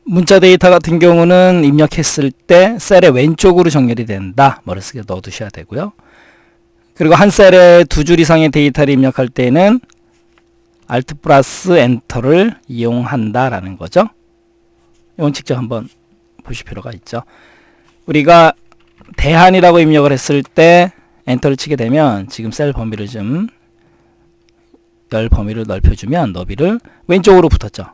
문자 데이터 같은 경우는 입력했을 때 셀의 왼쪽으로 정렬이 된다. 머릿속에 넣어두셔야 되고요. 그리고 한 셀에 두 줄 이상의 데이터를 입력할 때는 Alt 플러스 엔터를 이용한다라는 거죠. 이건 직접 한번 보실 필요가 있죠. 우리가 대한이라고 입력을 했을 때 엔터를 치게 되면 지금 셀 범위를 좀 열 범위를 넓혀주면 너비를 왼쪽으로 붙었죠.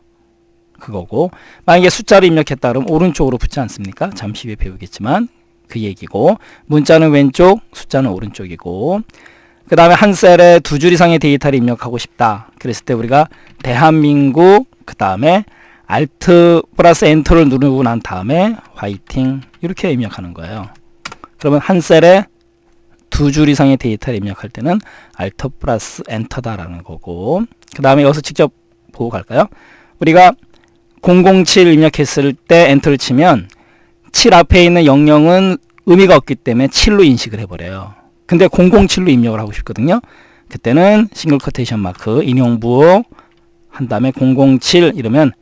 그거고, 만약에 숫자를 입력했다 그러면 오른쪽으로 붙지 않습니까? 잠시 후에 배우겠지만 그 얘기고, 문자는 왼쪽, 숫자는 오른쪽이고, 그 다음에 한 셀에 두 줄 이상의 데이터를 입력하고 싶다. 그랬을 때 우리가 대한민국, 그 다음에 Alt 플러스 엔터를 누르고 난 다음에 화이팅 이렇게 입력하는 거예요. 그러면 한 셀에 두 줄 이상의 데이터를 입력할 때는 Alt 플러스 엔터다라는 거고, 그 다음에 여기서 직접 보고 갈까요? 우리가 007 입력했을 때 엔터를 치면 7 앞에 있는 00은 의미가 없기 때문에 7로 인식을 해버려요. 근데 007로 입력을 하고 싶거든요. 그때는 싱글 커테이션 마크 인용부호 한 다음에 007 이러면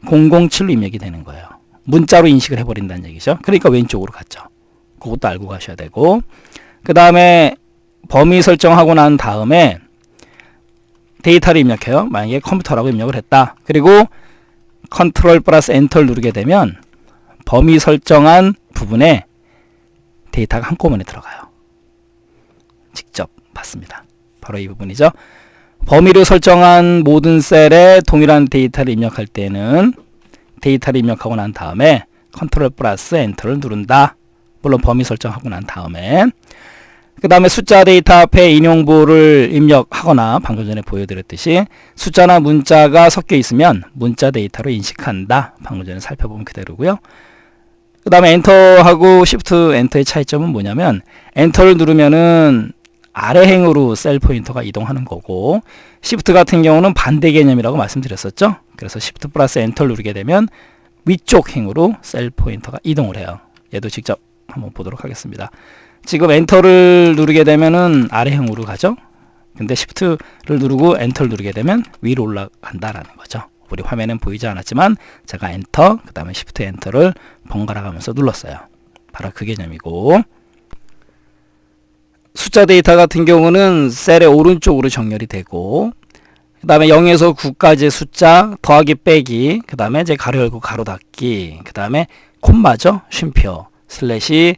007로 입력이 되는 거예요. 문자로 인식을 해버린다는 얘기죠. 그러니까 왼쪽으로 갔죠. 그것도 알고 가셔야 되고, 그 다음에 범위 설정하고 난 다음에 데이터를 입력해요. 만약에 컴퓨터라고 입력을 했다. 그리고 컨트롤 플러스 엔터를 누르게 되면 범위 설정한 부분에 데이터가 한꺼번에 들어가요. 직접 봤습니다. 바로 이 부분이죠. 범위를 설정한 모든 셀에 동일한 데이터를 입력할 때는 데이터를 입력하고 난 다음에 컨트롤 플러스 엔터를 누른다. 물론 범위 설정하고 난 다음에, 그 다음에 숫자 데이터 앞에 인용부호를 입력하거나 방금 전에 보여드렸듯이 숫자나 문자가 섞여 있으면 문자 데이터로 인식한다. 방금 전에 살펴본 그대로고요. 그 다음에 엔터하고 시프트 엔터의 차이점은 뭐냐면, 엔터를 누르면은 아래 행으로 셀 포인터가 이동하는 거고, 시프트 같은 경우는 반대 개념이라고 말씀드렸었죠. 그래서 시프트 플러스 엔터를 누르게 되면 위쪽 행으로 셀 포인터가 이동을 해요. 얘도 직접 한번 보도록 하겠습니다. 지금 엔터를 누르게 되면은 아래형으로 가죠. 근데 시프트를 누르고 엔터를 누르게 되면 위로 올라간다라는 거죠. 우리 화면엔 보이지 않았지만 제가 엔터, 그 다음에 시프트 엔터를 번갈아 가면서 눌렀어요. 바로 그 개념이고, 숫자 데이터 같은 경우는 셀의 오른쪽으로 정렬이 되고, 그 다음에 0에서 9까지의 숫자 더하기 빼기, 그 다음에 이제 가로 열고 가로 닫기, 그 다음에 콤마죠. 쉼표, 슬래시,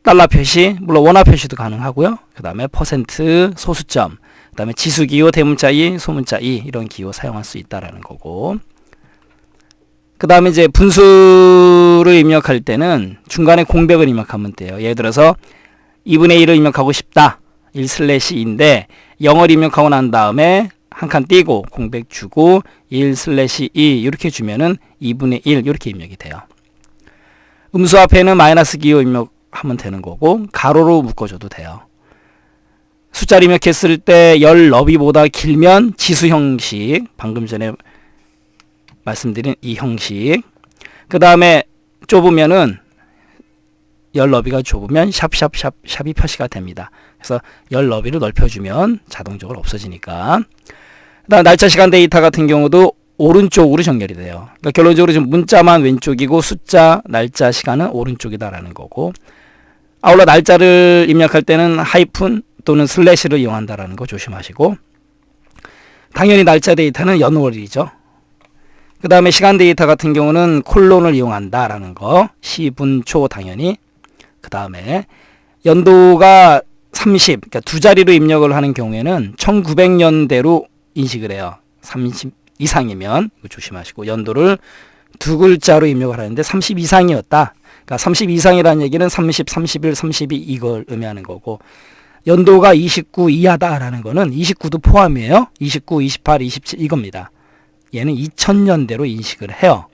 달러 표시, 물론 원화 표시도 가능하고요. 그 다음에 퍼센트, 소수점, 그 다음에 지수기호, 대문자 이, 소문자 이, 이런 기호 사용할 수 있다라는 거고, 그 다음에 이제 분수를 입력할 때는 중간에 공백을 입력하면 돼요. 예를 들어서 2분의 1을 입력하고 싶다. 1/2인데 0을 입력하고 난 다음에 한 칸 띄고 공백 주고 1/2 이렇게 주면은 2분의 1 이렇게 입력이 돼요. 음수 앞에는 마이너스 기호 입력하면 되는 거고, 가로로 묶어줘도 돼요. 숫자를 입력했을 때 열 너비보다 길면 지수 형식, 방금 전에 말씀드린 이 형식, 그 다음에 좁으면은 열 너비가 좁으면 샵이 표시가 됩니다. 그래서 열 너비를 넓혀주면 자동적으로 없어지니까. 그 다음 날짜 시간 데이터 같은 경우도 오른쪽으로 정렬이 돼요. 그러니까 결론적으로 지금 문자만 왼쪽이고 숫자, 날짜, 시간은 오른쪽이다라는 거고, 아울러 날짜를 입력할 때는 하이픈 또는 슬래시를 이용한다라는 거 조심하시고, 당연히 날짜 데이터는 연월이죠. 그 다음에 시간 데이터 같은 경우는 콜론을 이용한다라는 거, 시, 분, 초 당연히. 그 다음에 연도가 30, 그러니까 두 자리로 입력을 하는 경우에는 1900년대로 인식을 해요. 30 이상이면 이거 조심하시고, 연도를 두 글자로 입력을 하는데 30 이상이었다. 그러니까 30 이상이라는 얘기는 30, 31, 32 이걸 의미하는 거고, 연도가 29 이하다라는 거는 29도 포함이에요. 29, 28, 27 이겁니다. 얘는 2000년대로 인식을 해요.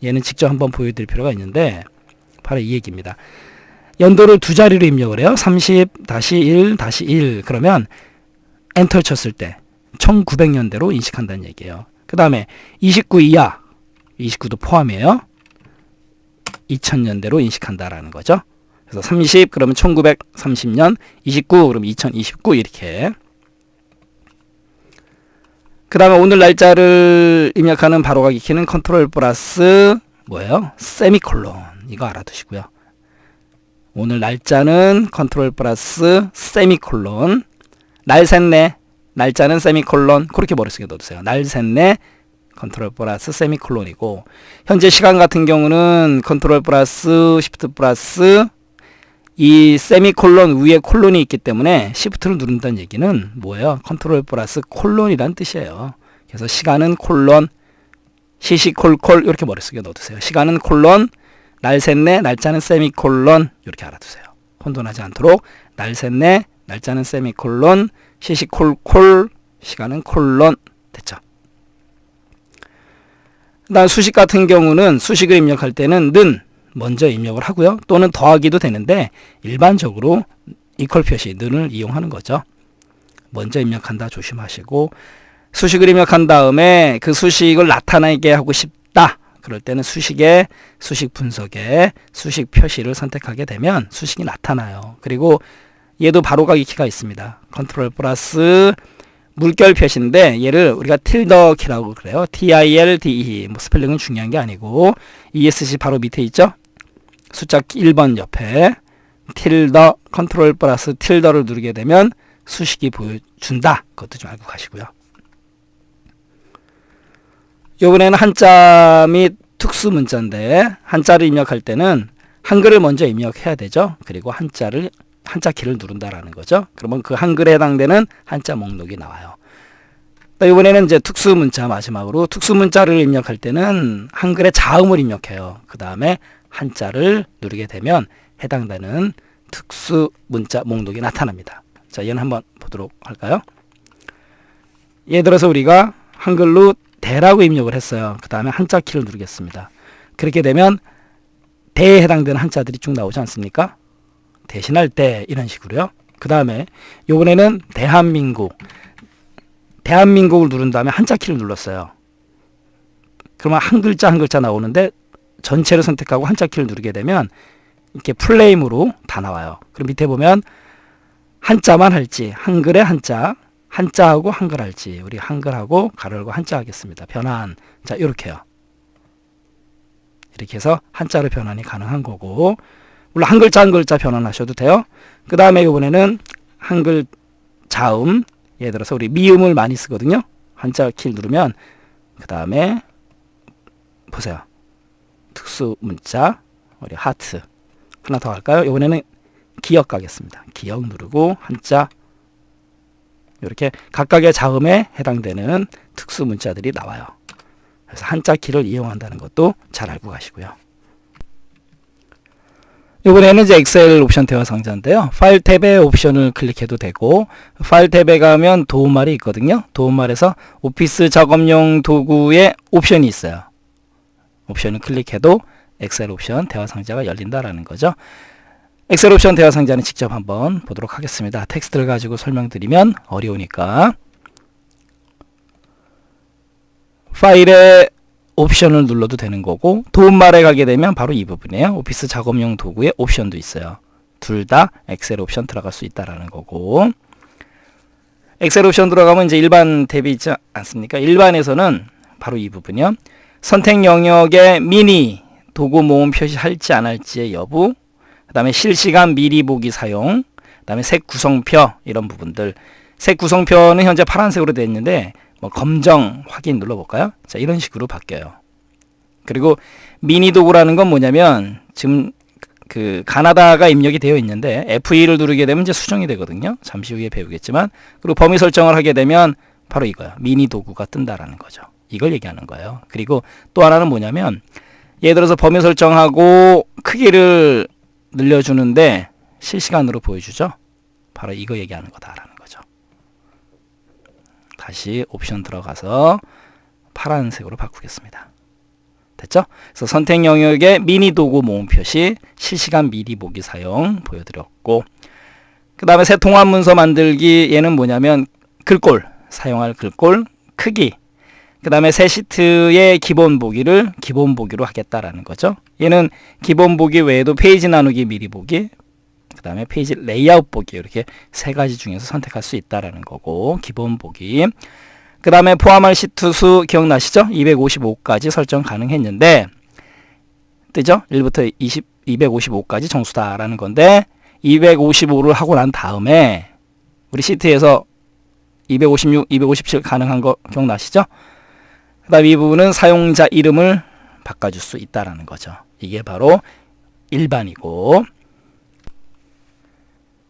얘는 직접 한번 보여드릴 필요가 있는데 바로 이 얘기입니다. 연도를 두 자리로 입력을 해요. 30-1-1 그러면 엔터를 쳤을 때 1900년대로 인식한다는 얘기예요. 그 다음에 29 이하, 29도 포함이에요. 2000년대로 인식한다라는 거죠. 그래서 30 그러면 1930년, 29 그러면 2029 이렇게. 그 다음에 오늘 날짜를 입력하는 바로가기 키는 컨트롤 플러스 뭐예요? 세미콜론. 이거 알아두시고요. 오늘 날짜는 컨트롤 플러스 세미콜론. 날 샜네. 날짜는 세미콜론. 그렇게 머릿속에 넣어두세요. 날 샜네. 컨트롤 플러스 세미콜론이고, 현재 시간 같은 경우는 컨트롤 플러스 시프트 플러스 이 세미콜론 위에 콜론이 있기 때문에 시프트를 누른다는 얘기는 뭐예요? 컨트롤 플러스 콜론이란 뜻이에요. 그래서 시간은 콜론, 시시콜콜 이렇게 머릿속에 넣어두세요. 시간은 콜론, 날 샜네, 날짜는 세미콜론 이렇게 알아두세요. 혼돈하지 않도록 날 샜네, 날짜는 세미콜론, 시시콜콜, 시간은 콜론. 됐죠? 그다음 수식 같은 경우는 수식을 입력할 때는 는 먼저 입력을 하고요. 또는 더하기도 되는데 일반적으로 이퀄 표시 는을 이용하는 거죠. 먼저 입력한다 조심하시고, 수식을 입력한 다음에 그 수식을 나타나게 하고 싶다. 그럴 때는 수식에 수식 분석에 수식 표시를 선택하게 되면 수식이 나타나요. 그리고 얘도 바로가기 키가 있습니다. 컨트롤 플러스 물결 표시인데 얘를 우리가 틸더 키라고 그래요. TILDE. 뭐 스펠링은 중요한 게 아니고 ESC 바로 밑에 있죠. 숫자 1번 옆에 틸더, 컨트롤 플러스 틸더를 누르게 되면 수식이 보여준다. 그것도 좀 알고 가시고요. 이번에는 한자 및 특수 문자인데, 한자를 입력할 때는 한글을 먼저 입력해야 되죠. 그리고 한자 키를 누른다라는 거죠. 그러면 그 한글에 해당되는 한자 목록이 나와요. 이번에는 이제 특수 문자, 마지막으로 특수 문자를 입력할 때는 한글의 자음을 입력해요. 그 다음에 한자를 누르게 되면 해당되는 특수 문자 목록이 나타납니다. 자, 얘는 한번 보도록 할까요? 예를 들어서 우리가 한글로 대라고 입력을 했어요. 그 다음에 한자 키를 누르겠습니다. 그렇게 되면 대에 해당되는 한자들이 쭉 나오지 않습니까? 대신할 때 이런 식으로요. 그 다음에 요번에는 대한민국을 누른 다음에 한자 키를 눌렀어요. 그러면 한 글자 한 글자 나오는데 전체를 선택하고 한자 키를 누르게 되면 이렇게 플레임으로 다 나와요. 그럼 밑에 보면 한자만 할지, 한글의 한자, 한자하고 한글 할지, 우리 한글하고 가로 열고 한자 하겠습니다. 변환. 자, 이렇게요. 이렇게 해서 한자로 변환이 가능한 거고, 물론 한 글자 한 글자 변환하셔도 돼요. 그 다음에 이번에는 한글 자음, 예를 들어서 우리 미음을 많이 쓰거든요. 한자 키를 누르면 그 다음에 보세요. 특수 문자, 우리 하트. 하나 더 할까요? 이번에는 기역 가겠습니다. 기역 누르고 한자, 이렇게 각각의 자음에 해당되는 특수 문자들이 나와요. 그래서 한자 키를 이용한다는 것도 잘 알고 가시고요. 이번에는 이제 엑셀 옵션 대화 상자인데요. 파일 탭에 옵션을 클릭해도 되고, 파일 탭에 가면 도움말이 있거든요. 도움말에서 오피스 작업용 도구에 옵션이 있어요. 옵션을 클릭해도 엑셀 옵션 대화 상자가 열린다라는 거죠. 엑셀 옵션 대화 상자는 직접 한번 보도록 하겠습니다. 텍스트를 가지고 설명드리면 어려우니까. 파일에 옵션을 눌러도 되는 거고, 도움말에 가게 되면 바로 이 부분이에요. 오피스 작업용 도구에 옵션도 있어요. 둘 다 엑셀 옵션 들어갈 수 있다라는 거고, 엑셀 옵션 들어가면 이제 일반 탭이 있지 않습니까? 일반에서는 바로 이 부분이요. 선택 영역에 미니 도구 모음 표시할지 안 할지의 여부, 그 다음에 실시간 미리 보기 사용, 그 다음에 색 구성표, 이런 부분들. 색 구성표는 현재 파란색으로 되어 있는데 뭐 검정 확인 눌러볼까요? 자, 이런 식으로 바뀌어요. 그리고 미니 도구라는 건 뭐냐면 지금 그 가나다가 입력이 되어 있는데 F2를 누르게 되면 이제 수정이 되거든요. 잠시 후에 배우겠지만, 그리고 범위 설정을 하게 되면 바로 이거야. 미니 도구가 뜬다라는 거죠. 이걸 얘기하는 거예요. 그리고 또 하나는 뭐냐면, 예를 들어서 범위 설정하고 크기를 늘려주는데 실시간으로 보여주죠. 바로 이거 얘기하는 거다라는 거죠. 다시 옵션 들어가서 파란색으로 바꾸겠습니다. 됐죠? 그래서 선택 영역에 미니 도구 모음 표시, 실시간 미리 보기 사용 보여드렸고, 그 다음에 새 통합 문서 만들기, 얘는 뭐냐면 글꼴, 사용할 글꼴 크기, 그 다음에 새 시트의 기본 보기를 기본 보기로 하겠다라는 거죠. 얘는 기본 보기 외에도 페이지 나누기 미리 보기, 그 다음에 페이지 레이아웃 보기, 이렇게 세 가지 중에서 선택할 수 있다라는 거고, 기본 보기. 그 다음에 포함할 시트 수 기억나시죠? 255까지 설정 가능했는데 뜨죠? 1부터 255까지 정수다라는 건데 255를 하고 난 다음에 우리 시트에서 256, 257 가능한 거 기억나시죠? 그 다음 이 부분은 사용자 이름을 바꿔줄 수 있다라는 거죠. 이게 바로 일반이고,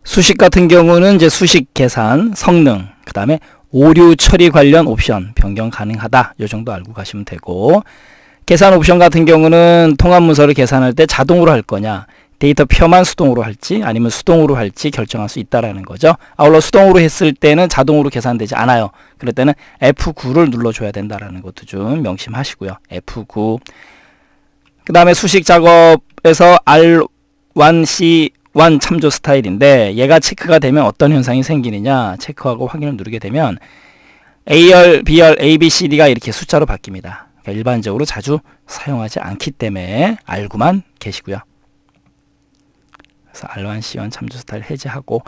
수식 같은 경우는 이제 수식 계산, 성능, 그 다음에 오류 처리 관련 옵션 변경 가능하다. 요 정도 알고 가시면 되고, 계산 옵션 같은 경우는 통합 문서를 계산할 때 자동으로 할 거냐, 데이터 표만 수동으로 할지 아니면 수동으로 할지 결정할 수 있다라는 거죠. 아울러 수동으로 했을 때는 자동으로 계산되지 않아요. 그럴 때는 F9를 눌러줘야 된다라는 것도 좀 명심하시고요. F9. 그 다음에 수식 작업에서 R1C1 참조 스타일인데, 얘가 체크가 되면 어떤 현상이 생기느냐, 체크하고 확인을 누르게 되면 AR, BR, ABCD가 이렇게 숫자로 바뀝니다. 그러니까 일반적으로 자주 사용하지 않기 때문에 알고만 계시고요. 그래서 R1C1 참조 스타일 해제하고,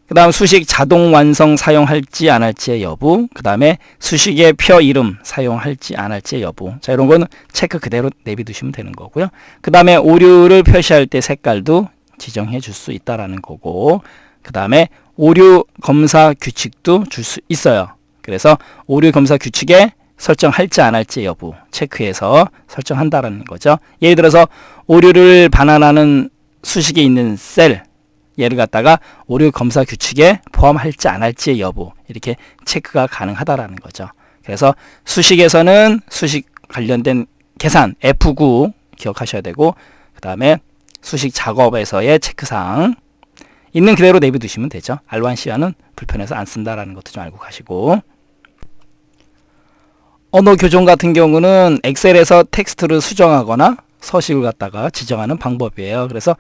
그 다음 수식 자동 완성 사용할지 안 할지의 여부, 그 다음에 수식의 표 이름 사용할지 안 할지의 여부. 자, 이런 거는 체크 그대로 내비두시면 되는 거고요. 그 다음에 오류를 표시할 때 색깔도 지정해 줄 수 있다라는 거고, 그 다음에 오류 검사 규칙도 줄 수 있어요. 그래서 오류 검사 규칙에 설정할지 안 할지 여부 체크해서 설정한다라는 거죠. 예를 들어서 오류를 반환하는 수식에 있는 셀, 얘를 갖다가 오류 검사 규칙에 포함할지 안 할지의 여부, 이렇게 체크가 가능하다라는 거죠. 그래서 수식에서는 수식 관련된 계산 F9 기억하셔야 되고, 그 다음에 수식 작업에서의 체크사항 있는 그대로 내비두시면 되죠. R1C와는 불편해서 안 쓴다라는 것도 좀 알고 가시고, 언어 교종 같은 경우는 엑셀에서 텍스트를 수정하거나 서식을 갖다가 지정하는 방법이에요. 그래서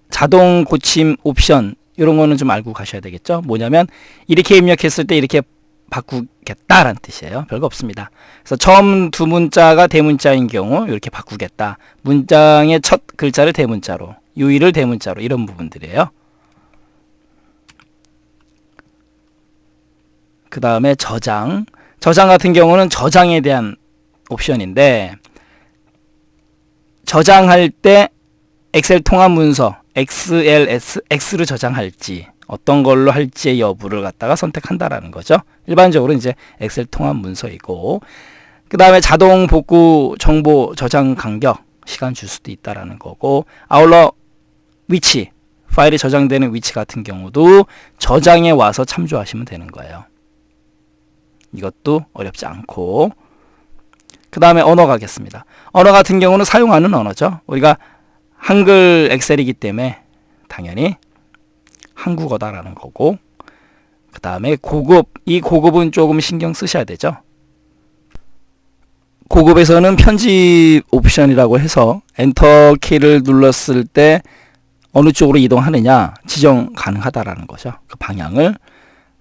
자동 고침 옵션 이런 거는 좀 알고 가셔야 되겠죠. 뭐냐면 이렇게 입력했을 때 이렇게 바꾸겠다라는 뜻이에요. 별거 없습니다. 그래서 처음 두 문자가 대문자인 경우 이렇게 바꾸겠다. 문장의 첫 글자를 대문자로, 유의를 대문자로, 이런 부분들이에요. 그 다음에 저장. 저장 같은 경우는 저장에 대한 옵션인데, 저장할 때 엑셀 통합 문서 XLS, X로 저장할지 어떤 걸로 할지의 여부를 갖다가 선택한다라는 거죠. 일반적으로 이제 엑셀 통합 문서이고, 그 다음에 자동 복구 정보 저장 간격 시간 줄 수도 있다라는 거고, 아울러 위치, 파일이 저장되는 위치 같은 경우도 저장에 와서 참조하시면 되는 거예요. 이것도 어렵지 않고, 그 다음에 언어 가겠습니다. 언어 같은 경우는 사용하는 언어죠. 우리가 한글 엑셀이기 때문에 당연히 한국어다라는 거고, 그 다음에 고급, 이 고급은 조금 신경 쓰셔야 되죠. 고급에서는 편집 옵션이라고 해서 엔터 키를 눌렀을 때 어느 쪽으로 이동하느냐 지정 가능하다라는 거죠. 그 방향을.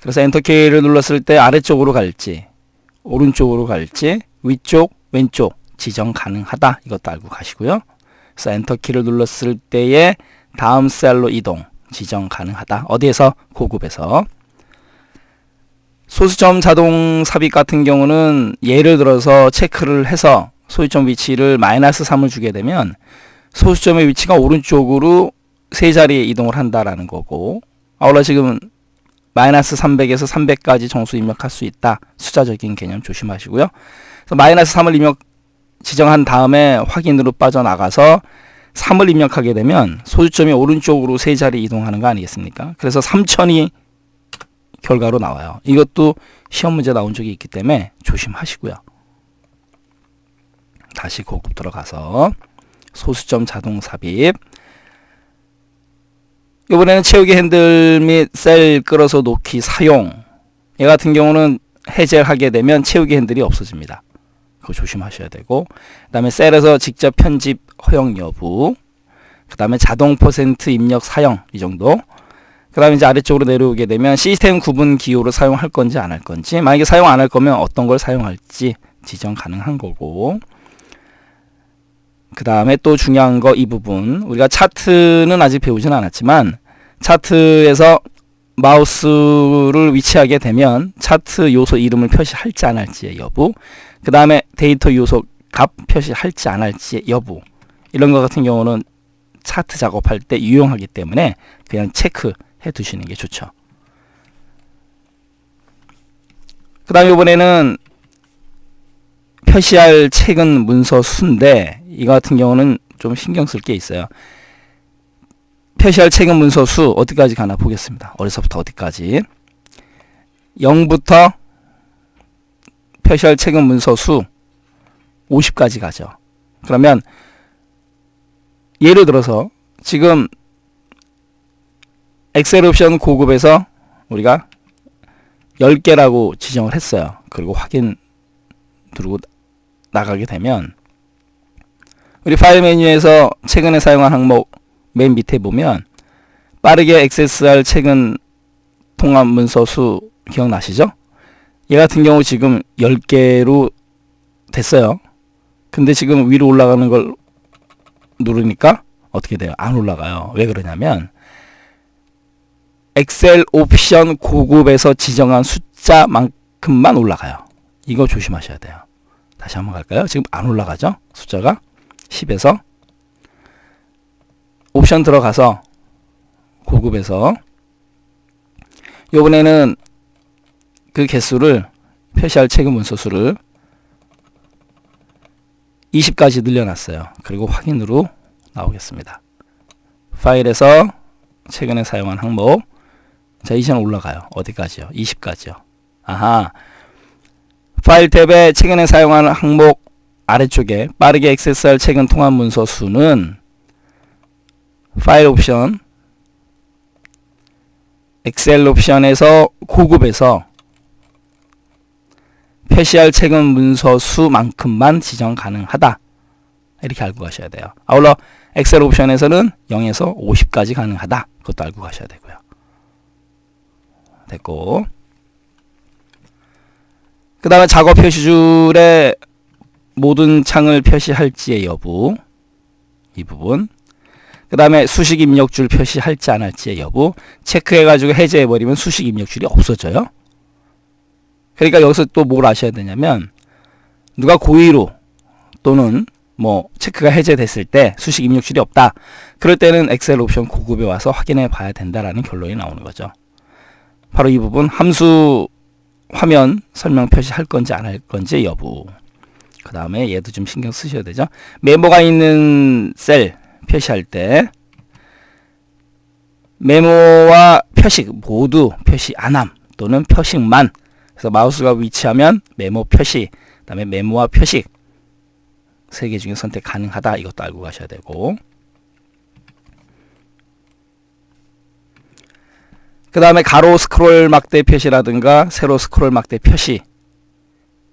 그래서 엔터 키를 눌렀을 때 아래쪽으로 갈지 오른쪽으로 갈지 위쪽 왼쪽 지정 가능하다. 이것도 알고 가시고요. 그래서 엔터 키를 눌렀을 때에 다음 셀로 이동 지정 가능하다. 어디에서? 고급에서. 소수점 자동 삽입 같은 경우는 예를 들어서 체크를 해서 소수점 위치를 -3을 주게 되면 소수점의 위치가 오른쪽으로 세 자리에 이동을 한다라는 거고, 아울러 지금 -300에서 300까지 정수 입력할 수 있다. 숫자적인 개념 조심하시고요. 그래서 -3을 입력 지정한 다음에 확인으로 빠져나가서 3을 입력하게 되면 소수점이 오른쪽으로 세 자리 이동하는 거 아니겠습니까? 그래서 3000이 결과로 나와요. 이것도 시험 문제 나온 적이 있기 때문에 조심하시고요. 다시 고급 들어가서 소수점 자동 삽입. 이번에는 채우기 핸들 및 셀 끌어서 놓기 사용. 얘 같은 경우는 해제를 하게 되면 채우기 핸들이 없어집니다. 그거 조심하셔야 되고, 그 다음에 셀에서 직접 편집 허용 여부, 그 다음에 자동 퍼센트 입력 사용, 이 정도. 그 다음에 이제 아래쪽으로 내려오게 되면 시스템 구분 기호로 사용할 건지 안 할 건지, 만약에 사용 안 할 거면 어떤 걸 사용할지 지정 가능한 거고, 그 다음에 또 중요한 거 이 부분, 우리가 차트는 아직 배우진 않았지만 차트에서 마우스를 위치하게 되면 차트 요소 이름을 표시할지 안 할지의 여부, 그 다음에 데이터 요소 값 표시할지 안 할지 여부, 이런 것 같은 경우는 차트 작업할 때 유용하기 때문에 그냥 체크해 두시는 게 좋죠. 그 다음 이번에는 표시할 최근 문서 수인데, 이거 같은 경우는 좀 신경 쓸 게 있어요. 표시할 최근 문서 수 어디까지 가나 보겠습니다. 어디서부터 어디까지. 0부터 표시할 최근 문서 수 50까지 가죠. 그러면 예를 들어서 지금 엑셀 옵션 고급에서 우리가 10개라고 지정을 했어요. 그리고 확인 누르고 나가게 되면 우리 파일 메뉴에서 최근에 사용한 항목 맨 밑에 보면 빠르게 액세스할 최근 통합 문서 수 기억나시죠? 얘 같은 경우 지금 10개로 됐어요. 근데 지금 위로 올라가는 걸 누르니까 어떻게 돼요? 안 올라가요. 왜 그러냐면 엑셀 옵션 고급에서 지정한 숫자만큼만 올라가요. 이거 조심하셔야 돼요. 다시 한번 갈까요? 지금 안 올라가죠? 숫자가 10에서 옵션 들어가서 고급에서 이번에는 그 개수를 표시할 최근 문서 수를 20까지 늘려놨어요. 그리고 확인으로 나오겠습니다. 파일에서 최근에 사용한 항목, 자 이제는 올라가요. 어디까지요? 20까지요. 아하, 파일 탭에 최근에 사용한 항목 아래쪽에 빠르게 액세스할 최근 통합 문서 수는 파일 옵션, 엑셀 옵션에서 고급에서 표시할 최근 문서 수만큼만 지정 가능하다. 이렇게 알고 가셔야 돼요. 아울러 엑셀 옵션에서는 0에서 50까지 가능하다. 그것도 알고 가셔야 되고요. 됐고, 그 다음에 작업 표시줄에 모든 창을 표시할지의 여부, 이 부분. 그 다음에 수식 입력줄 표시할지 안 할지의 여부. 체크해가지고 해제해버리면 수식 입력줄이 없어져요. 그러니까 여기서 또 뭘 아셔야 되냐면, 누가 고의로 또는 뭐 체크가 해제됐을 때 수식 입력줄이 없다. 그럴 때는 엑셀 옵션 고급에 와서 확인해 봐야 된다라는 결론이 나오는 거죠. 바로 이 부분, 함수 화면 설명 표시할 건지 안 할 건지 여부. 그 다음에 얘도 좀 신경 쓰셔야 되죠. 메모가 있는 셀 표시할 때 메모와 표식 모두 표시 안함 또는 표식만. 그래서 마우스가 위치하면 메모 표시, 그 다음에 메모와 표식 세 개 중에 선택 가능하다. 이것도 알고 가셔야 되고, 그 다음에 가로 스크롤 막대 표시라든가 세로 스크롤 막대 표시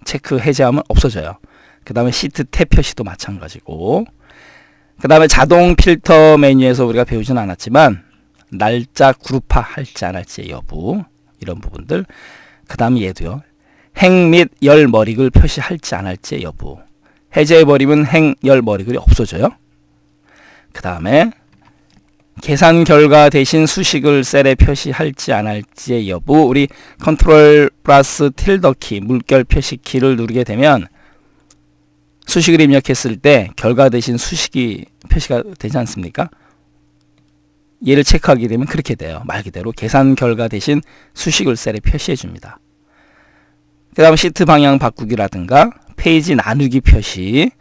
체크 해제하면 없어져요. 그 다음에 시트 탭 표시도 마찬가지고, 그 다음에 자동 필터 메뉴에서 우리가 배우진 않았지만 날짜 그룹화 할지 안 할지의 여부, 이런 부분들. 그 다음에 얘도요, 행 및 열 머리글 표시할지 안 할지의 여부. 해제해버리면 행, 열 머리글이 없어져요. 그 다음에 계산 결과 대신 수식을 셀에 표시할지 안 할지의 여부. 우리 컨트롤 플러스 틸더 키, 물결 표시 키를 누르게 되면 수식을 입력했을 때 결과 대신 수식이 표시가 되지 않습니까? 얘를 체크하게 되면 그렇게 돼요. 말 그대로 계산 결과 대신 수식을 셀에 표시해 줍니다. 그 다음 시트 방향 바꾸기라든가 페이지 나누기 표시,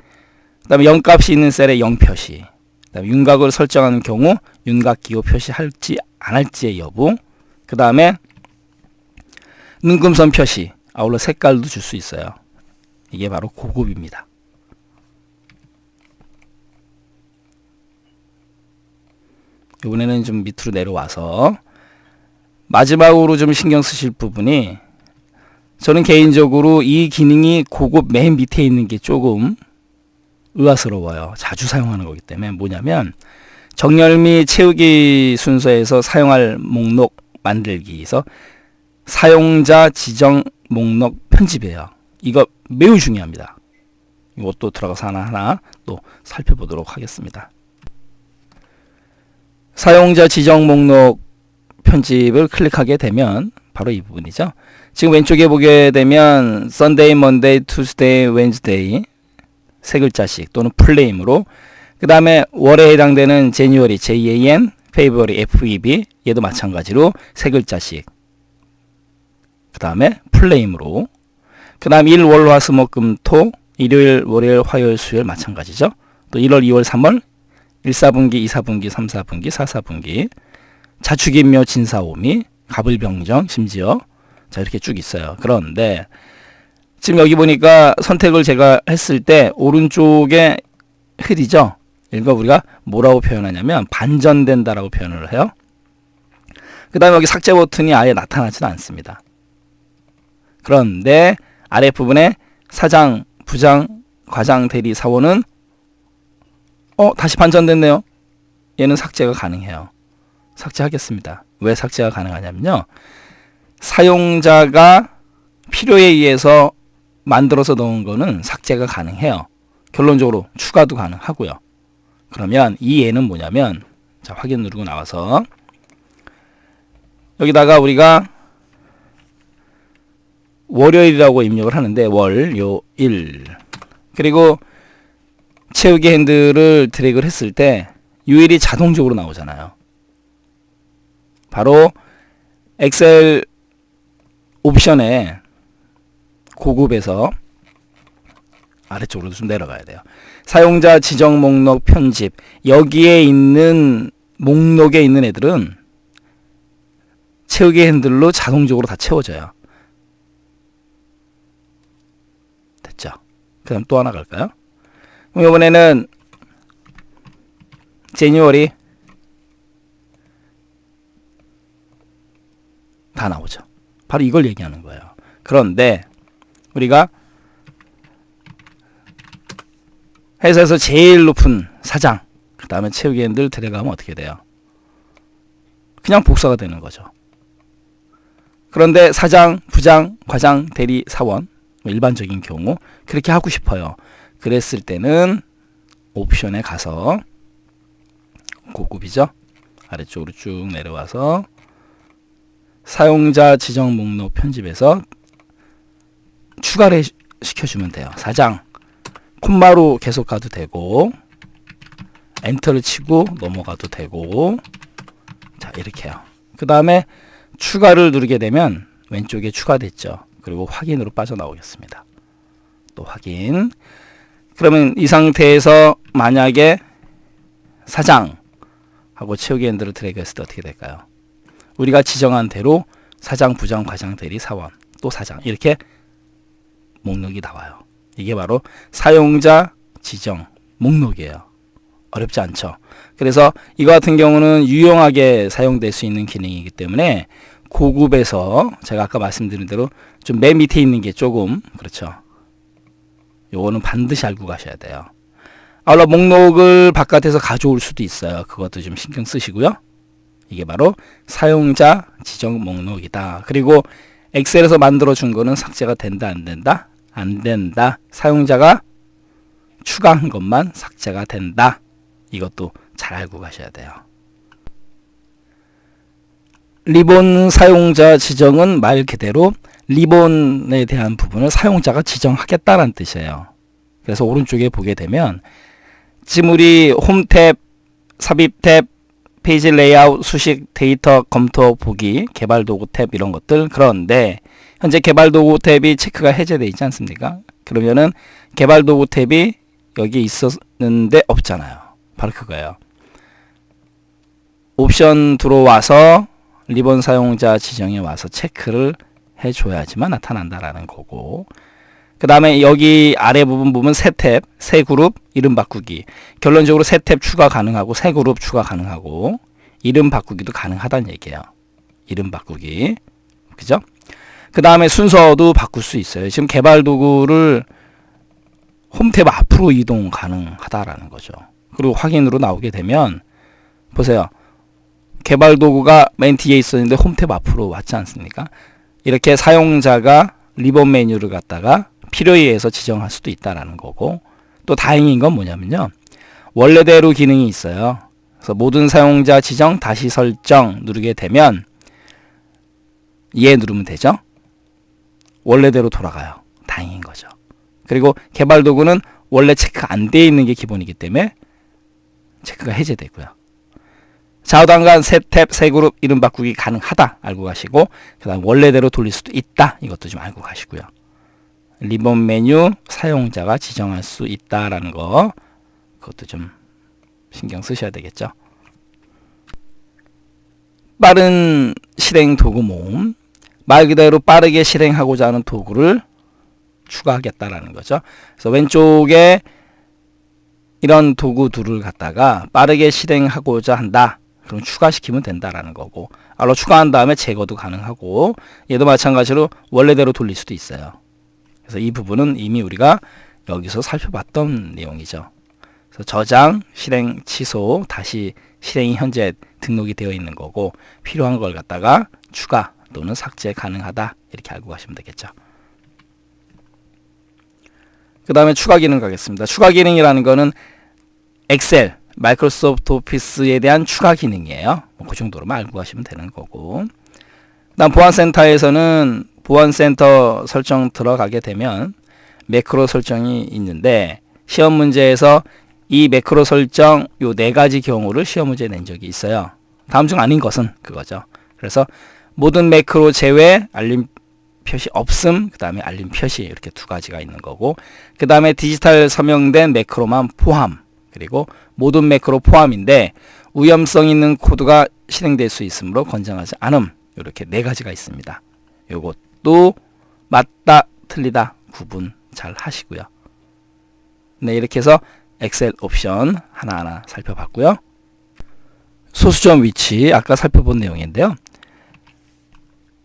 그 다음에 0값이 있는 셀에 0 표시, 그 다음에 윤곽을 설정하는 경우 윤곽 기호 표시할지 안 할지의 여부, 그 다음에 눈금선 표시, 아울러 색깔도 줄 수 있어요. 이게 바로 고급입니다. 이번에는 좀 밑으로 내려와서 마지막으로 좀 신경 쓰실 부분이, 저는 개인적으로 이 기능이 고급 맨 밑에 있는 게 조금 의아스러워요. 자주 사용하는 거기 때문에. 뭐냐면 정렬 및 채우기 순서에서 사용할 목록 만들기에서 사용자 지정 목록 편집이에요. 이거 매우 중요합니다. 이것도 들어가서 하나하나 또 살펴보도록 하겠습니다. 사용자 지정 목록 편집을 클릭하게 되면 바로 이 부분이죠. 지금 왼쪽에 보게 되면 Sunday, Monday, Tuesday, Wednesday 세 글자씩 또는 풀네임으로. 그 다음에 월에 해당되는 January, JAN, February, FEB 얘도 마찬가지로 세 글자씩. 그 다음에 풀네임으로. 그 다음 일, 월, 화, 수, 목, 금, 토, 일요일, 월요일, 화요일, 수요일 마찬가지죠. 또 1월, 2월, 3월 1, 4분기, 2, 4분기, 3, 4분기, 4, 4분기 자축인묘, 진사오미, 갑을병정 심지어 자 이렇게 쭉 있어요. 그런데 지금 여기 보니까 선택을 제가 했을 때 오른쪽에 흐리죠. 이거 우리가 뭐라고 표현하냐면 반전된다라고 표현을 해요. 그 다음에 여기 삭제 버튼이 아예 나타나지는 않습니다. 그런데 아랫부분에 사장, 부장, 과장, 대리, 사원은 다시 반전됐네요. 얘는 삭제가 가능해요. 삭제하겠습니다. 왜 삭제가 가능하냐면요. 사용자가 필요에 의해서 만들어서 넣은 거는 삭제가 가능해요. 결론적으로 추가도 가능하고요. 그러면 이 예는 뭐냐면 자 확인 누르고 나와서 여기다가 우리가 월요일이라고 입력을 하는데 월, 요, 일 그리고 채우기 핸들을 드래그를 했을 때 요일이 자동적으로 나오잖아요. 바로 엑셀 옵션에 고급에서 아래쪽으로 좀 내려가야 돼요. 사용자 지정 목록 편집 여기에 있는 목록에 있는 애들은 채우기 핸들로 자동적으로 다 채워져요. 됐죠? 그 다음 또 하나 갈까요? 그럼 이번에는 제니월이 다 나오죠. 바로 이걸 얘기하는 거예요. 그런데 우리가 회사에서 제일 높은 사장 그 다음에 채우기 핸들 들어가면 어떻게 돼요? 그냥 복사가 되는 거죠. 그런데 사장, 부장, 과장, 대리, 사원 일반적인 경우 그렇게 하고 싶어요. 그랬을 때는 옵션에 가서 고급이죠. 아래쪽으로 쭉 내려와서 사용자 지정 목록 편집에서 추가를 시켜주면 돼요. 사장 콤마로 계속 가도 되고 엔터를 치고 넘어가도 되고 자 이렇게요. 그 다음에 추가를 누르게 되면 왼쪽에 추가됐죠. 그리고 확인으로 빠져나오겠습니다. 또 확인. 그러면 이 상태에서 만약에 사장하고 채우기 핸들을 드래그 했을 때 어떻게 될까요? 우리가 지정한 대로 사장, 부장, 과장, 대리, 사원, 또 사장 이렇게 목록이 나와요. 이게 바로 사용자 지정 목록이에요. 어렵지 않죠. 그래서 이거 같은 경우는 유용하게 사용될 수 있는 기능이기 때문에 고급에서 제가 아까 말씀드린 대로 좀 맨 밑에 있는 게 조금 그렇죠. 요거는 반드시 알고 가셔야 돼요. 물론 목록을 바깥에서 가져올 수도 있어요. 그것도 좀 신경 쓰시고요. 이게 바로 사용자 지정 목록이다. 그리고 엑셀에서 만들어 준 거는 삭제가 된다 안 된다? 안 된다. 사용자가 추가한 것만 삭제가 된다. 이것도 잘 알고 가셔야 돼요. 리본 사용자 지정은 말 그대로 리본에 대한 부분을 사용자가 지정하겠다는 뜻이에요. 그래서 오른쪽에 보게 되면 지금 우리 홈 탭, 삽입 탭, 페이지 레이아웃, 수식, 데이터, 검토, 보기, 개발 도구 탭 이런 것들. 그런데 현재 개발 도구 탭이 체크가 해제되어 있지 않습니까? 그러면은 개발 도구 탭이 여기 있었는데 없잖아요. 바로 그거예요. 옵션 들어와서 리본 사용자 지정에 와서 체크를 해줘야지만 나타난다라는 거고, 그 다음에 여기 아래 부분 보면 새 탭, 새 그룹, 이름 바꾸기. 결론적으로 새 탭 추가 가능하고 새 그룹 추가 가능하고 이름 바꾸기도 가능하다는 얘기예요. 이름 바꾸기. 그죠? 그 다음에 순서도 바꿀 수 있어요. 지금 개발 도구를 홈 탭 앞으로 이동 가능하다라는 거죠. 그리고 확인으로 나오게 되면 보세요. 개발 도구가 맨 뒤에 있었는데 홈 탭 앞으로 왔지 않습니까? 이렇게 사용자가 리본 메뉴를 갖다가 필요에 의해서 지정할 수도 있다라는 거고, 또 다행인 건 뭐냐면요. 원래대로 기능이 있어요. 그래서 모든 사용자 지정 다시 설정 누르게 되면 예 누르면 되죠. 원래대로 돌아가요. 다행인 거죠. 그리고 개발 도구는 원래 체크가 안 돼 있는 게 기본이기 때문에 체크가 해제되고요. 좌우단간 세 탭, 세 그룹 이름 바꾸기 가능하다 알고 가시고, 그 다음 원래대로 돌릴 수도 있다 이것도 좀 알고 가시고요. 리본 메뉴 사용자가 지정할 수 있다라는 거, 그것도 좀 신경 쓰셔야 되겠죠. 빠른 실행 도구 모음, 말 그대로 빠르게 실행하고자 하는 도구를 추가하겠다라는 거죠. 그래서 왼쪽에 이런 도구들을 갖다가 빠르게 실행하고자 한다. 그럼 추가시키면 된다라는 거고, 알로 추가한 다음에 제거도 가능하고, 얘도 마찬가지로 원래대로 돌릴 수도 있어요. 그래서 이 부분은 이미 우리가 여기서 살펴봤던 내용이죠. 그래서 저장, 실행, 취소, 다시 실행이 현재 등록이 되어 있는 거고, 필요한 걸 갖다가 추가 또는 삭제 가능하다 이렇게 알고 가시면 되겠죠. 그 다음에 추가 기능 가겠습니다. 추가 기능이라는 거는 엑셀, 마이크로소프트 오피스에 대한 추가 기능이에요. 그 정도로만 알고 가시면 되는 거고, 다음 보안센터에서는 보안센터 설정 들어가게 되면 매크로 설정이 있는데, 시험 문제에서 이 매크로 설정 요 4가지 경우를 시험 문제에 낸 적이 있어요. 다음 중 아닌 것은 그거죠. 그래서 모든 매크로 제외, 알림 표시 없음, 그 다음에 알림 표시, 이렇게 2가지가 있는 거고, 그 다음에 디지털 서명된 매크로만 포함, 그리고 모든 매크로 포함인데 위험성 있는 코드가 실행될 수 있으므로 권장하지 않음, 이렇게 4가지가 있습니다. 요것도 맞다 틀리다 구분 잘 하시고요. 네, 이렇게 해서 엑셀 옵션 하나하나 살펴봤고요. 소수점 위치 아까 살펴본 내용인데요.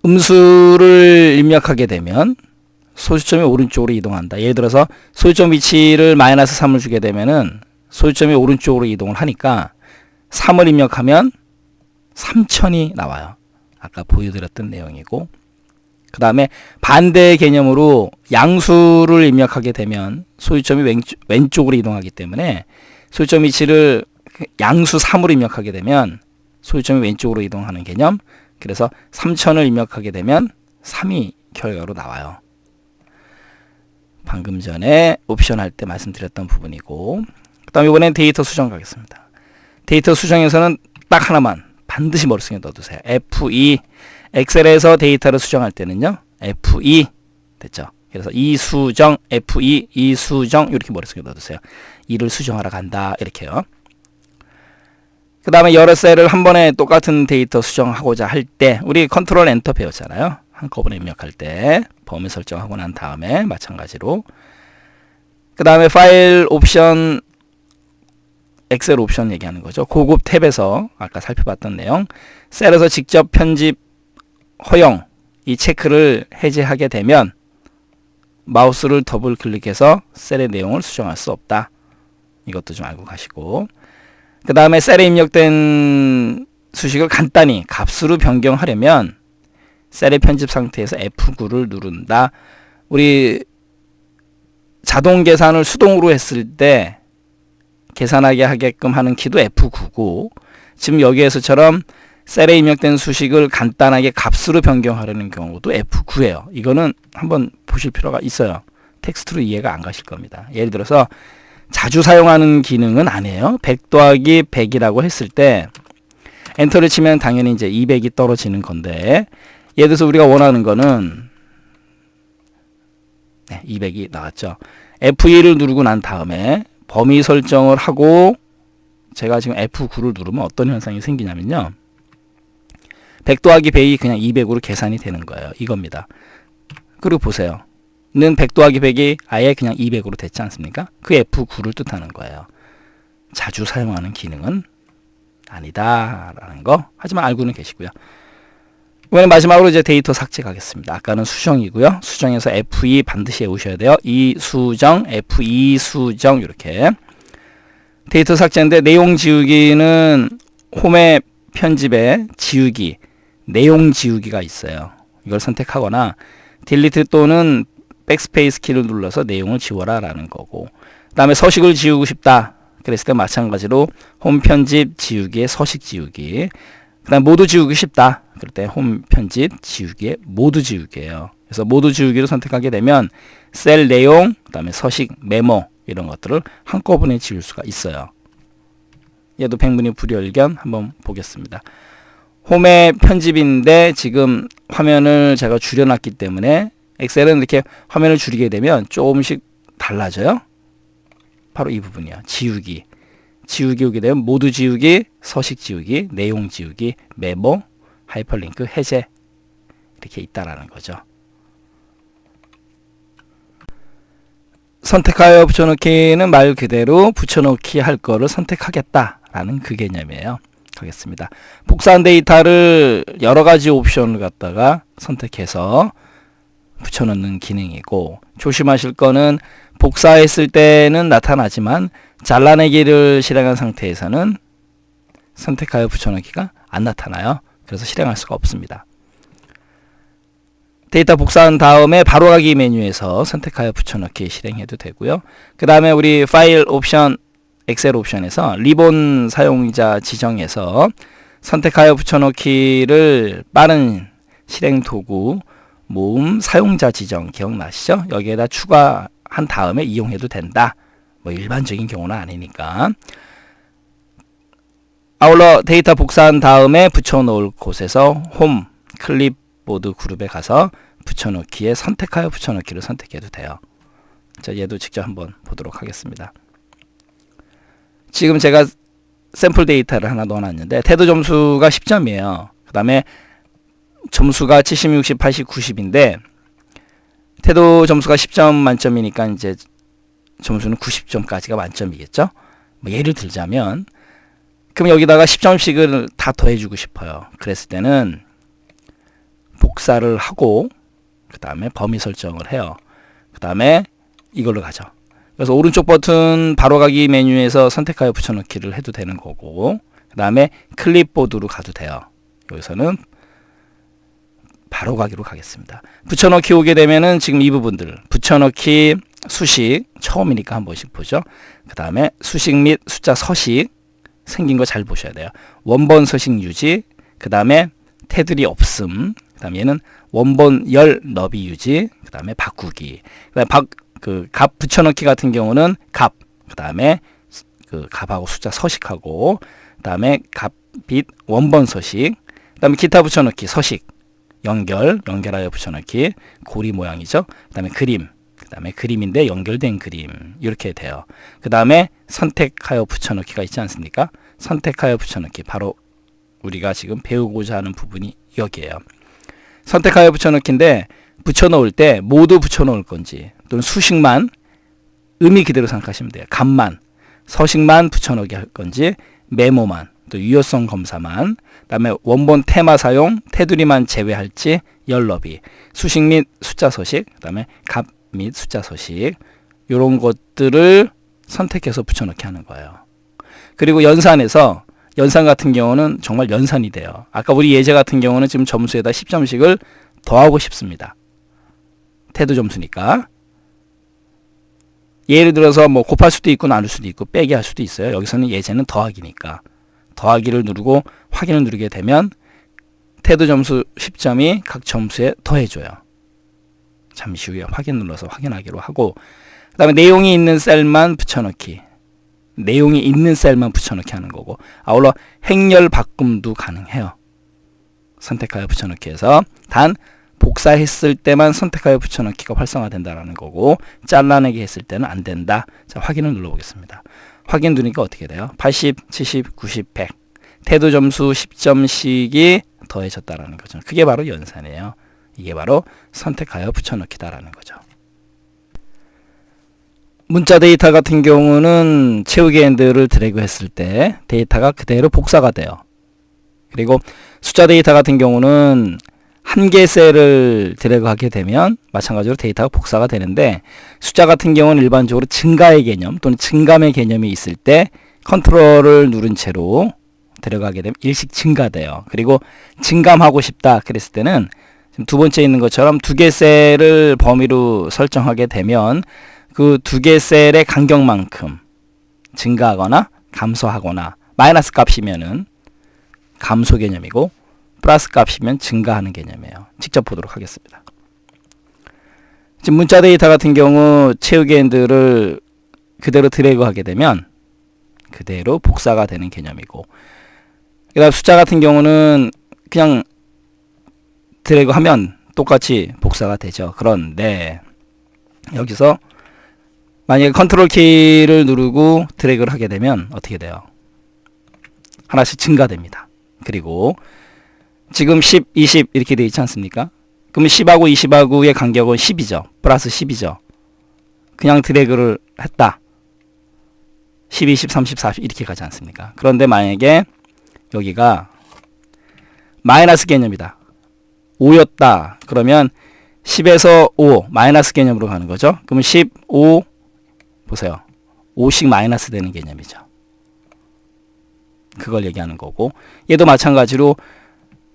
음수를 입력하게 되면 소수점이 오른쪽으로 이동한다. 예를 들어서 소수점 위치를 마이너스 3을 주게 되면은 소수점이 오른쪽으로 이동을 하니까 3을 입력하면 3000이 나와요. 아까 보여드렸던 내용이고, 그 다음에 반대 개념으로 양수를 입력하게 되면 소수점이 왼쪽으로 이동하기 때문에 소수점 위치를 양수 3으로 입력하게 되면 소수점이 왼쪽으로 이동하는 개념. 그래서 3000을 입력하게 되면 3이 결과로 나와요. 방금 전에 옵션 할 때 말씀드렸던 부분이고, 그 다음 이번엔 데이터 수정 가겠습니다. 데이터 수정에서는 딱 하나만 반드시 머릿속에 넣어두세요. F2. 엑셀에서 데이터를 수정할 때는요, F2 됐죠. 그래서 이수정, F2, 이수정 이렇게 머릿속에 넣어두세요. 이를 수정하러 간다 이렇게요. 그 다음에 여러 셀을 한 번에 똑같은 데이터 수정하고자 할 때 우리 컨트롤 엔터 배웠잖아요. 한꺼번에 입력할 때 범위 설정하고 난 다음에 마찬가지로, 그 다음에 파일 옵션, 엑셀 옵션 얘기하는 거죠. 고급 탭에서 아까 살펴봤던 내용, 셀에서 직접 편집 허용 이 체크를 해제하게 되면 마우스를 더블 클릭해서 셀의 내용을 수정할 수 없다. 이것도 좀 알고 가시고, 그 다음에 셀에 입력된 수식을 간단히 값으로 변경하려면 셀의 편집 상태에서 F9를 누른다. 우리 자동 계산을 수동으로 했을 때 계산하게 하게끔 하는 키도 F9고, 지금 여기에서처럼 셀에 입력된 수식을 간단하게 값으로 변경하려는 경우도 F9예요. 이거는 한번 보실 필요가 있어요. 텍스트로 이해가 안 가실 겁니다. 예를 들어서 자주 사용하는 기능은 아니에요. 100 더하기 100이라고 했을 때 엔터를 치면 당연히 이제 200이 떨어지는 건데, 예를 들어서 우리가 원하는 거는 200이 나왔죠. F2를 누르고 난 다음에 범위 설정을 하고 제가 지금 F9를 누르면 어떤 현상이 생기냐면요, 100 더하기 100이 그냥 200으로 계산이 되는 거예요. 이겁니다. 그리고 보세요. 는 100 더하기 100이 아예 그냥 200으로 됐지 않습니까? 그 F9를 뜻하는 거예요. 자주 사용하는 기능은 아니다라는 거, 하지만 알고는 계시고요. 이번엔 마지막으로 이제 데이터 삭제 가겠습니다. 아까는 수정이고요. 수정에서 F2 반드시 외우셔야 돼요. 이수정, F2 수정, 이렇게. 데이터 삭제인데 내용 지우기는 홈의 편집에 지우기, 내용 지우기가 있어요. 이걸 선택하거나 딜리트 또는 백스페이스 키를 눌러서 내용을 지워라 라는 거고, 그 다음에 서식을 지우고 싶다 그랬을 때 마찬가지로 홈 편집 지우기에 서식 지우기, 그 다음 모두 지우기 쉽다 그럴 때 홈 편집 지우기에 모두 지우기예요. 그래서 모두 지우기를 선택하게 되면 셀 내용, 그 다음에 서식 메모 이런 것들을 한꺼번에 지울 수가 있어요. 얘도 백문이 불여일견 한번 보겠습니다. 홈의 편집인데 지금 화면을 제가 줄여놨기 때문에 엑셀은 이렇게 화면을 줄이게 되면 조금씩 달라져요. 바로 이 부분이요. 지우기. 지우기 오게 되면 모두 지우기, 서식 지우기, 내용 지우기, 메모, 하이퍼링크, 해제 이렇게 있다라는 거죠. 선택하여 붙여넣기는 말 그대로 붙여넣기 할 거를 선택하겠다라는 그 개념이에요. 하겠습니다. 복사한 데이터를 여러 가지 옵션을 갖다가 선택해서 붙여넣는 기능이고, 조심하실 거는 복사했을 때는 나타나지만 잘라내기를 실행한 상태에서는 선택하여 붙여넣기가 안 나타나요. 그래서 실행할 수가 없습니다. 데이터 복사한 다음에 바로가기 메뉴에서 선택하여 붙여넣기 실행해도 되고요. 그 다음에 우리 파일 옵션, 엑셀 옵션에서 리본 사용자 지정에서 선택하여 붙여넣기를 빠른 실행 도구 모음 사용자 지정 기억나시죠? 여기에다 추가한 다음에 이용해도 된다. 뭐 일반적인 경우는 아니니까. 아울러 데이터 복사한 다음에 붙여놓을 곳에서 홈 클립보드 그룹에 가서 붙여넣기에 선택하여 붙여넣기를 선택해도 돼요. 자, 얘도 직접 한번 보도록 하겠습니다. 지금 제가 샘플 데이터를 하나 넣어놨는데 태도 점수가 10점이에요. 그 다음에 점수가 70, 60, 80, 90인데 태도 점수가 10점 만점이니까 이제 점수는 90점까지가 만점이겠죠. 뭐 예를 들자면 그럼 여기다가 10점씩을 다 더해주고 싶어요. 그랬을 때는 복사를 하고 그 다음에 범위 설정을 해요. 그 다음에 이걸로 가죠. 그래서 오른쪽 버튼 바로가기 메뉴에서 선택하여 붙여넣기를 해도 되는 거고, 그 다음에 클립보드로 가도 돼요. 여기서는 바로가기로 가겠습니다. 붙여넣기 오게 되면은 지금 이 부분들 붙여넣기 수식 처음이니까 한 번씩 보죠. 그 다음에 수식 및 숫자 서식 생긴 거 잘 보셔야 돼요. 원본 서식 유지, 그 다음에 테두리 없음, 그 다음에 얘는 원본 열 너비 유지, 그 다음에 바꾸기, 그 다음에 값 붙여넣기 같은 경우는 값, 그 다음에 그 값하고 숫자 서식하고, 그 다음에 값 빗 원본 서식, 그 다음에 기타 붙여넣기 서식, 연결하여 붙여넣기, 고리 모양이죠. 그 다음에 그림, 그 다음에 그림인데 연결된 그림, 이렇게 돼요. 그 다음에 선택하여 붙여넣기가 있지 않습니까? 선택하여 붙여넣기, 바로 우리가 지금 배우고자 하는 부분이 여기에요. 선택하여 붙여넣기인데 붙여넣을 때 모두 붙여넣을 건지 또는 수식만 의미 그대로 생각하시면 돼요. 값만, 서식만 붙여넣기 할 건지, 메모만, 또 유효성 검사만, 그 다음에 원본 테마 사용, 테두리만 제외할지, 열 너비, 수식 및 숫자 서식, 그 다음에 값 및 숫자 서식, 이런 것들을 선택해서 붙여넣기 하는 거예요. 그리고 연산 같은 경우는 정말 연산이 돼요. 아까 우리 예제 같은 경우는 지금 점수에다 10점씩을 더하고 싶습니다. 태도 점수니까. 예를 들어서 뭐 곱할 수도 있고 나눌 수도 있고 빼기 할 수도 있어요. 여기서는 예제는 더하기니까. 더하기를 누르고 확인을 누르게 되면 태도 점수 10점이 각 점수에 더해줘요. 잠시 후에 확인 눌러서 확인하기로 하고, 그 다음에 내용이 있는 셀만 붙여넣기, 내용이 있는 셀만 붙여넣기 하는 거고, 아울러 행렬 바꿈도 가능해요. 선택하여 붙여넣기에서 단 복사했을 때만 선택하여 붙여넣기가 활성화된다라는 거고, 잘라내기 했을 때는 안 된다. 자, 확인을 눌러보겠습니다. 확인 누르니까 어떻게 돼요? 80, 70, 90, 100 태도 점수 10점씩이 더해졌다라는 거죠. 그게 바로 연산이에요. 이게 바로 선택하여 붙여넣기다라는 거죠. 문자 데이터 같은 경우는 채우기 핸들을 드래그 했을 때 데이터가 그대로 복사가 돼요. 그리고 숫자 데이터 같은 경우는 한 개 셀을 드래그 하게 되면 마찬가지로 데이터가 복사가 되는데, 숫자 같은 경우는 일반적으로 증가의 개념 또는 증감의 개념이 있을 때 컨트롤을 누른 채로 들어가게 되면 일씩 증가돼요. 그리고 증감하고 싶다 그랬을 때는 지금 두 번째 있는 것처럼 두 개 셀을 범위로 설정하게 되면 그 두 개 셀의 간격만큼 증가하거나 감소하거나, 마이너스 값이면은 감소 개념이고 플러스 값이면 증가하는 개념이에요. 직접 보도록 하겠습니다. 지금 문자 데이터 같은 경우 채우기 핸들을 그대로 드래그 하게 되면 그대로 복사가 되는 개념이고, 그 다음 숫자 같은 경우는 그냥 드래그 하면 똑같이 복사가 되죠. 그런데 여기서 만약에 컨트롤 키를 누르고 드래그를 하게 되면 어떻게 돼요? 하나씩 증가됩니다. 그리고 지금 10, 20 이렇게 되어 있지 않습니까? 그럼 10하고 20하고의 간격은 10이죠. 플러스 10이죠. 그냥 드래그를 했다. 10, 20, 30, 40 이렇게 가지 않습니까? 그런데 만약에 여기가 마이너스 개념이다. 5였다. 그러면 10에서 5 마이너스 개념으로 가는 거죠. 그러면 15 보세요. 5씩 마이너스 되는 개념이죠. 그걸 얘기하는 거고, 얘도 마찬가지로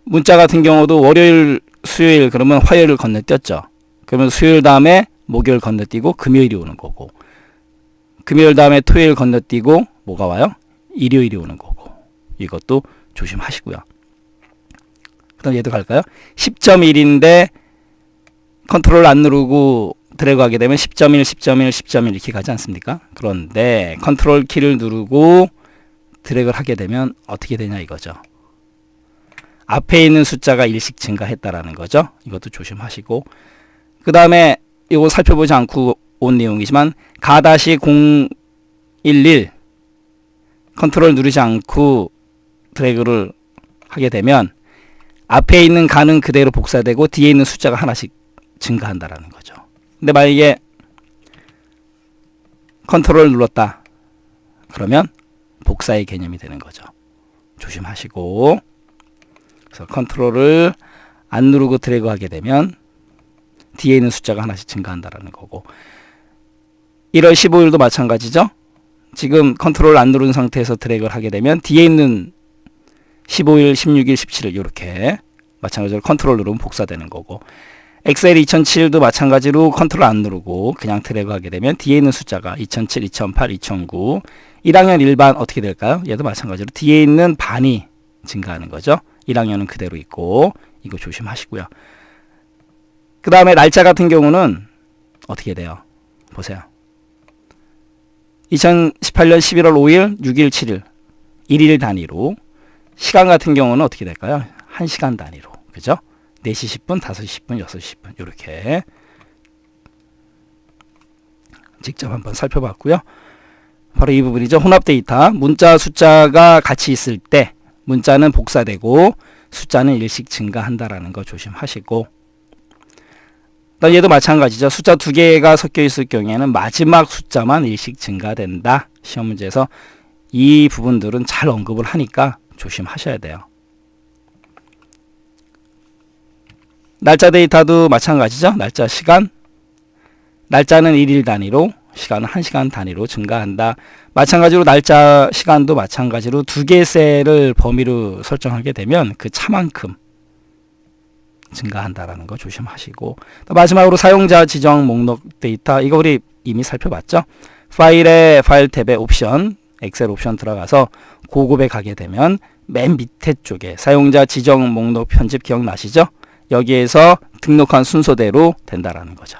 문자 같은 경우도 월요일, 수요일 그러면 화요일을 건너뛰었죠. 그러면 수요일 다음에 목요일 건너뛰고 금요일이 오는 거고, 금요일 다음에 토요일 건너뛰고 뭐가 와요? 일요일이 오는 거고. 이것도 조심하시고요. 그 다음 얘도 갈까요? 10.1인데 컨트롤 안 누르고 드래그 하게 되면 10.1, 10.1, 10.1 이렇게 가지 않습니까? 그런데 컨트롤 키를 누르고 드래그를 하게 되면 어떻게 되냐 이거죠. 앞에 있는 숫자가 1씩 증가했다라는 거죠. 이것도 조심하시고, 그 다음에 이거 살펴보지 않고 온 내용이지만 가-011 컨트롤 누르지 않고 드래그를 하게 되면 앞에 있는 가는 그대로 복사되고 뒤에 있는 숫자가 하나씩 증가한다라는 거죠. 근데 만약에 컨트롤 눌렀다 그러면 복사의 개념이 되는 거죠. 조심하시고, 그래서 컨트롤을 안 누르고 드래그 하게 되면 뒤에 있는 숫자가 하나씩 증가한다라는 거고, 1월 15일도 마찬가지죠. 지금 컨트롤 안 누른 상태에서 드래그를 하게 되면 뒤에 있는 15일, 16일, 17일 이렇게 마찬가지로 컨트롤 누르면 복사되는 거고, 엑셀 2007도 마찬가지로 컨트롤 안 누르고 그냥 드래그 하게 되면 뒤에 있는 숫자가 2007, 2008, 2009 1학년 1반 어떻게 될까요? 얘도 마찬가지로 뒤에 있는 반이 증가하는 거죠. 1학년은 그대로 있고, 이거 조심하시고요. 그 다음에 날짜 같은 경우는 어떻게 돼요? 보세요. 2018년 11월 5일, 6일, 7일 1일 단위로, 시간 같은 경우는 어떻게 될까요? 1시간 단위로. 그죠? 4시 10분, 5시 10분, 6시 10분 이렇게 직접 한번 살펴봤고요. 바로 이 부분이죠. 혼합 데이터. 문자 숫자가 같이 있을 때 문자는 복사되고 숫자는 일씩 증가한다라는 거 조심하시고, 얘도 마찬가지죠. 숫자 두 개가 섞여 있을 경우에는 마지막 숫자만 일씩 증가된다. 시험 문제에서 이 부분들은 잘 언급을 하니까 조심하셔야 돼요. 날짜 데이터도 마찬가지죠. 날짜, 시간. 날짜는 1일 단위로, 시간은 1시간 단위로 증가한다. 마찬가지로 날짜, 시간도 마찬가지로 두 개의 셀을 범위로 설정하게 되면 그 차만큼 증가한다라는 거 조심하시고, 마지막으로 사용자 지정 목록 데이터, 이거 우리 이미 살펴봤죠. 파일의 파일 탭에 옵션, 엑셀 옵션 들어가서 고급에 가게 되면 맨 밑에 쪽에 사용자 지정 목록 편집 기억나시죠? 여기에서 등록한 순서대로 된다라는 거죠.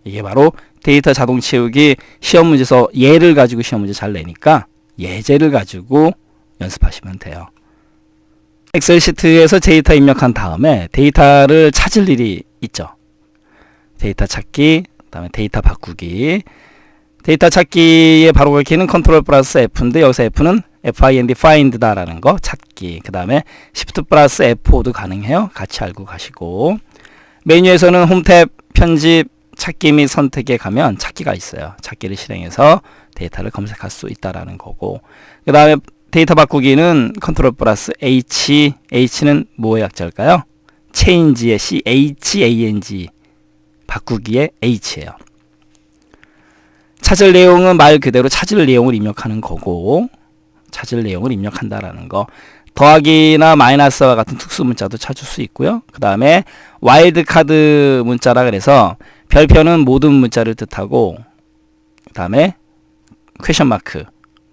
이게 바로 데이터 자동 채우기 시험 문제에서 예를 가지고 시험 문제 잘 내니까 예제를 가지고 연습하시면 돼요. 엑셀 시트에서 데이터 입력한 다음에 데이터를 찾을 일이 있죠. 데이터 찾기, 그다음에 데이터 바꾸기. 데이터 찾기의 바로 키는 컨트롤 플러스 F인데 여기서 F는 FIND find다라는 거 찾기. 그 다음에 Shift 플러스 F5도 가능해요. 같이 알고 가시고, 메뉴에서는 홈 탭 편집 찾기 및 선택에 가면 찾기가 있어요. 찾기를 실행해서 데이터를 검색할 수 있다라는 거고, 그 다음에 데이터 바꾸기는 컨트롤 플러스 H, H는 뭐의 약자일까요? change의 CHANG, 바꾸기의 H예요. 찾을 내용은 말 그대로 찾을 내용을 입력하는 거고, 찾을 내용을 입력한다라는 거. 더하기나 마이너스와 같은 특수 문자도 찾을 수 있고요. 그 다음에 와일드 카드 문자라 그래서 별표는 모든 문자를 뜻하고, 그 다음에 퀘션 마크,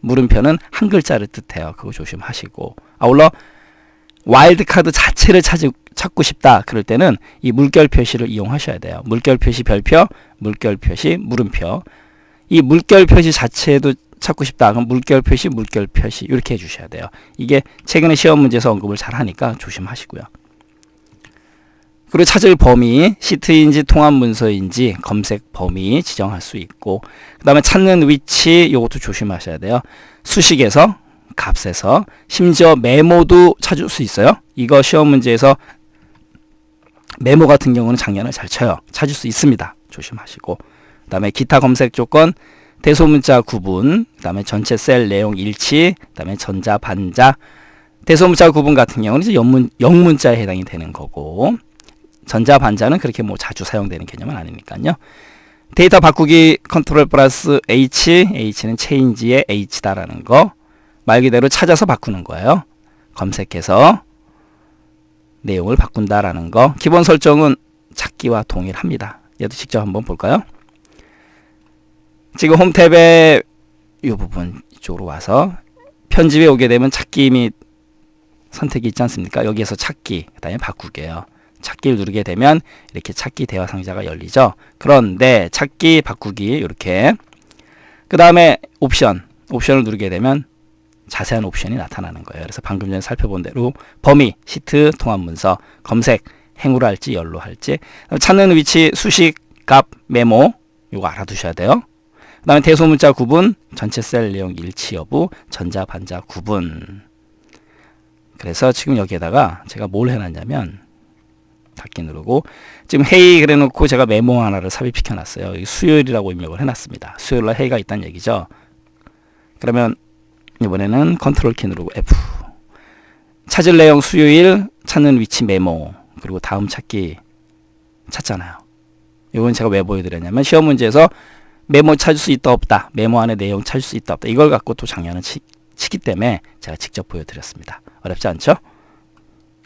물음표는 한 글자를 뜻해요. 그거 조심하시고, 아울러 와일드 카드 자체를 찾고 싶다 그럴 때는 이 물결 표시를 이용하셔야 돼요. 물결 표시 별표, 물결 표시 물음표. 이 물결 표시 자체도 찾고 싶다. 그럼 물결 표시 이렇게 해주셔야 돼요. 이게 최근에 시험 문제에서 언급을 잘 하니까 조심하시고요. 그리고 찾을 범위, 시트인지 통합 문서인지 검색 범위 지정할 수 있고, 그 다음에 찾는 위치, 이것도 조심하셔야 돼요. 수식에서, 값에서, 심지어 메모도 찾을 수 있어요. 이거 시험 문제에서 메모 같은 경우는 장난을 잘 쳐요. 찾을 수 있습니다. 조심하시고, 그 다음에 기타 검색 조건, 대소문자 구분, 그 다음에 전체 셀 내용 일치, 그 다음에 전자, 반자. 대소문자 구분 같은 경우는 이제 영문자에 해당이 되는 거고, 전자, 반자는 그렇게 뭐 자주 사용되는 개념은 아니니까요. 데이터 바꾸기 컨트롤 플러스 H는 체인지의 H다라는 거. 말 그대로 찾아서 바꾸는 거예요. 검색해서 내용을 바꾼다라는 거. 기본 설정은 찾기와 동일합니다. 얘도 직접 한번 볼까요? 지금 홈 탭에 이 부분 이쪽으로 와서 편집에 오게 되면 찾기 및 선택이 있지 않습니까? 여기에서 찾기, 그 다음에 바꾸기예요. 찾기를 누르게 되면 이렇게 찾기 대화 상자가 열리죠. 그런데 찾기, 바꾸기 이렇게, 그 다음에 옵션을 누르게 되면 자세한 옵션이 나타나는 거예요. 그래서 방금 전에 살펴본 대로 범위, 시트, 통합 문서, 검색, 행으로 할지 열로 할지, 찾는 위치, 수식, 값, 메모 이거 알아두셔야 돼요. 그 다음에 대소문자 구분, 전체 셀 내용 일치 여부, 전자, 반자 구분. 그래서 지금 여기에다가 제가 뭘 해놨냐면 닫기 누르고, 지금 회의 그래놓고 제가 메모 하나를 삽입시켜 놨어요. 수요일이라고 입력을 해놨습니다. 수요일날 회의가 있다는 얘기죠. 그러면 이번에는 컨트롤 키 누르고 F. 찾을 내용 수요일, 찾는 위치 메모, 그리고 다음 찾기 찾잖아요. 이건 제가 왜 보여드렸냐면 시험 문제에서 메모 찾을 수 있다 없다, 메모 안에 내용 찾을 수 있다 없다, 이걸 갖고 또 장난을 치기 때문에 제가 직접 보여드렸습니다. 어렵지 않죠?